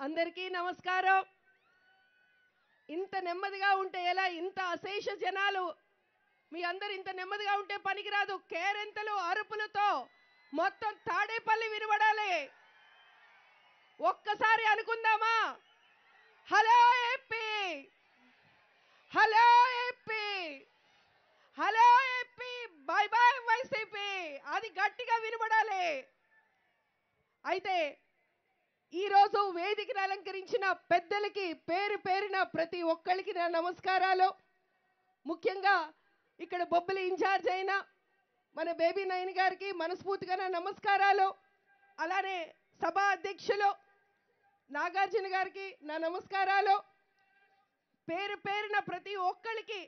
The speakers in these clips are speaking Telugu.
అందరికీ నమస్కారం. ఇంత నెమ్మదిగా ఉంటే ఎలా? ఇంత అశేష జనాలు మీ అందరు ఇంత నెమ్మదిగా ఉంటే పనికిరాదు. కేరింతలు అరుపులతో మొత్తం తాడేపల్లి వినబడాలి. ఒక్కసారి అనుకుందామా? Hello AP, hello AP, hello AP, bye bye YCP, అది గట్టిగా వినబడాలి. అయితే ఈరోజు వేదికను అలంకరించిన పెద్దలకి పేరు పేరిన ప్రతి ఒక్కరికి నా నమస్కారాలు. ముఖ్యంగా ఇక్కడ బొబ్బిలి ఇన్ఛార్జ్ అయిన మన బేబీ నయన్ గారికి మనస్ఫూర్తిగా నా నమస్కారాలు. అలానే సభా అధ్యక్షులు నాగార్జున గారికి నా నమస్కారాలు. పేరు పేరిన ప్రతి ఒక్కరికి,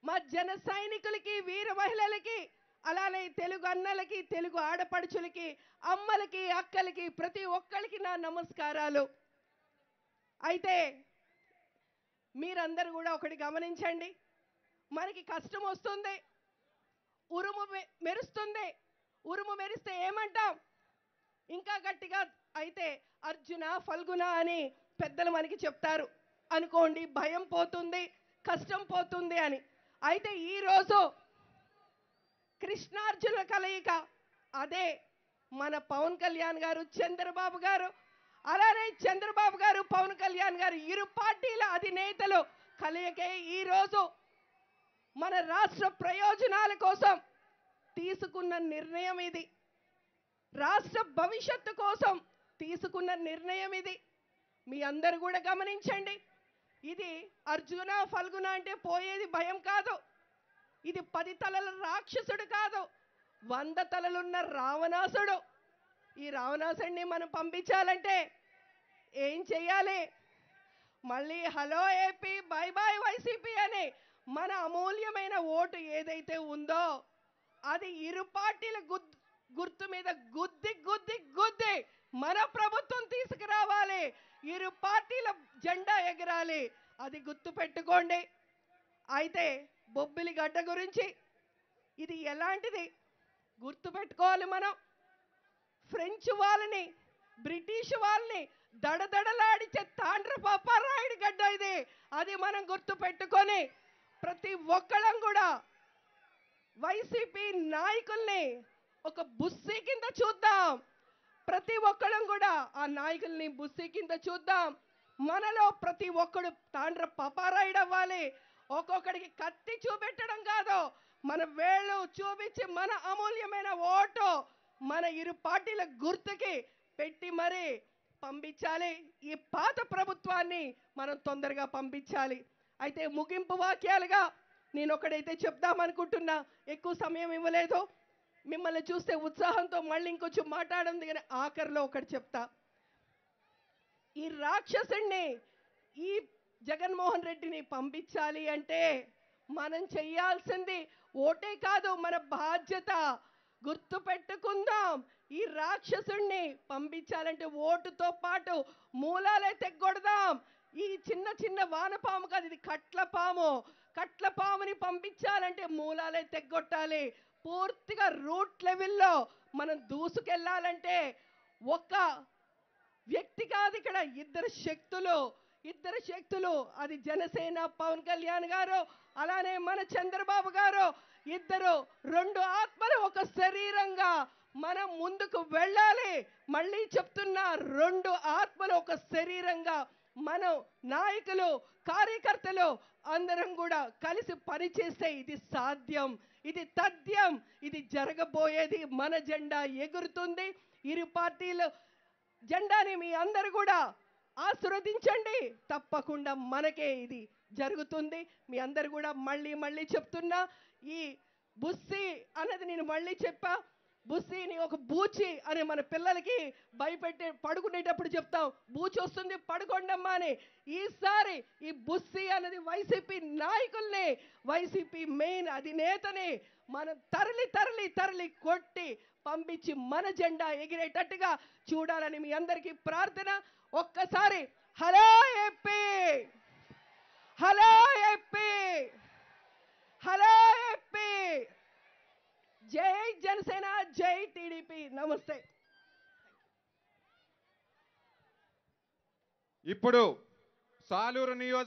మా జన సైనికులకి, వీర మహిళలకి, అలానే తెలుగు అన్నలకి, తెలుగు ఆడపడుచులకి, అమ్మలకి, అక్కలకి, ప్రతి ఒక్కరికి నా నమస్కారాలు. అయితే మీరందరూ కూడా ఒకటి గమనించండి. మనకి కష్టం వస్తుంది, ఉరుము మెరుస్తుంది. ఉరుము మెరిస్తే ఏమంటాం? ఇంకా గట్టిగా అయితే అర్జున ఫల్గుణ అని పెద్దలు మనకి చెప్తారు అనుకోండి. భయం పోతుంది, కష్టం పోతుంది అని. అయితే ఈరోజు కృష్ణార్జున కలయిక, అదే మన పవన్ కళ్యాణ్ గారు, చంద్రబాబు గారు, అలానే చంద్రబాబు గారు, పవన్ కళ్యాణ్ గారు, ఇరు పార్టీల అధినేతలు కలయికే ఈరోజు మన రాష్ట్ర ప్రయోజనాల కోసం తీసుకున్న నిర్ణయం ఇది. రాష్ట్ర భవిష్యత్తు కోసం తీసుకున్న నిర్ణయం ఇది. మీ అందరూ కూడా గమనించండి. ఇది అర్జున ఫల్గుణ అంటే పోయేది భయం కాదు. ఇది 10 తలల రాక్షసుడు కాదు, 100 తలలున్న రావణాసుడు. ఈ రావణాసుడిని మనం పంపించాలంటే ఏం చెయ్యాలి? మళ్ళీ hello AP, bye bye YCP అని మన అమూల్యమైన ఓటు ఏదైతే ఉందో అది ఇరు పార్టీల గుర్తు మీద గుద్ది గుద్ది గుద్ది మన ప్రభుత్వం తీసుకురావాలి. ఇరు పార్టీల జెండా ఎగరాలి. అది గుర్తు పెట్టుకోండి. అయితే బొబ్బిలి గడ్డ గురించి ఇది ఎలాంటిది గుర్తు పెట్టుకోవాలి మనం. ఫ్రెంచ్ వాళ్ళని, బ్రిటిష్ వాళ్ళని దడదడలాడిచే తాండ్ర పాపారాయుడి గడ్డ ఇది. అది మనం గుర్తు పెట్టుకొని ప్రతి ఒక్కళ్ళం కూడా వైసీపీ నాయకుల్ని ఒక బుస్సీ కింద చూద్దాం. ప్రతి ఒక్కళ్ళం కూడా ఆ నాయకుల్ని బుస్సీ కింద చూద్దాం. మనలో ప్రతి ఒక్కడు తాండ్ర పాపారాయుడు అవ్వాలి. ఒక్కొక్కడికి కత్తి చూపెట్టడం కాదు, మన వేళ్ళు చూపించి మన అమూల్యమైన ఓటు మన ఇరు పార్టీల గుర్తుకి పెట్టి మరి పంపించాలి. ఈ పాత ప్రభుత్వాన్ని మనం తొందరగా పంపించాలి. అయితే ముగింపు వాక్యాలుగా నేను ఒకడైతే చెప్దామనుకుంటున్నా. ఎక్కువ సమయం ఇవ్వలేదు. మిమ్మల్ని చూస్తే ఉత్సాహంతో మళ్ళీ ఇంకొంచెం మాట్లాడింది, కానీ ఆఖరిలో ఒకటి చెప్తా. ఈ రాక్షసుణ్ణి, ఈ జగన్మోహన్ రెడ్డిని పంపించాలి అంటే మనం చెయ్యాల్సింది ఓటే కాదు, మన బాధ్యత. గుర్తు పెట్టుకుందాం. ఈ రాక్షసుణ్ణి పంపించాలంటే ఓటుతో పాటు మూలాలే తెగ్గొడదాం. ఈ చిన్న చిన్న వానపాము కాదు, ఇది కట్ల పాము. కట్ల పాముని పంపించాలంటే మూలాలే తెగ్గొట్టాలి. పూర్తిగా రూట్ లెవెల్లో మనం దూసుకెళ్ళాలంటే ఒక్క వ్యక్తి కాదు, ఇక్కడ ఇద్దరు శక్తులు. అది జనసేన పవన్ కళ్యాణ్ గారు, అలానే మన చంద్రబాబు గారు. ఇద్దరు, 2 ఆత్మలు ఒక శరీరంగా మనం ముందుకు వెళ్ళాలి. మళ్ళీ చెప్తున్నా, 2 ఆత్మలు ఒక శరీరంగా మనం నాయకులు, కార్యకర్తలు అందరం కూడా కలిసి పనిచేస్తే ఇది సాధ్యం, ఇది తథ్యం, ఇది జరగబోయేది. మన జెండా ఎగురుతుంది. ఇరు పార్టీలు జెండాని మీ అందరు కూడా ఆశీర్వదించండి. తప్పకుండా మనకే ఇది జరుగుతుంది. మీ అందరు కూడా మళ్ళీ చెప్తున్నా, ఈ బుస్సీ అన్నది నేను మళ్ళీ చెప్పా. బుస్సీని ఒక బూచి అని మన పిల్లలకి భయపెట్టి పడుకునేటప్పుడు చెప్తాం, బూచి వస్తుంది పడుకోండమ్మా అని. ఈసారి ఈ బుస్సీ అన్నది వైసీపీ నాయకుల్ని, వైసీపీ మెయిన్ అధినేతని మనం తరలి కొట్టి పంపించి మన జెండా ఎగిరేటట్టుగా చూడాలని మీ అందరికీ ప్రార్థన. ఒక్కసారి hello AP, hello AP, hello AP. జై జనసేన, జై టీడీపీ. నమస్తే. ఇప్పుడు సాలూరు నియోజక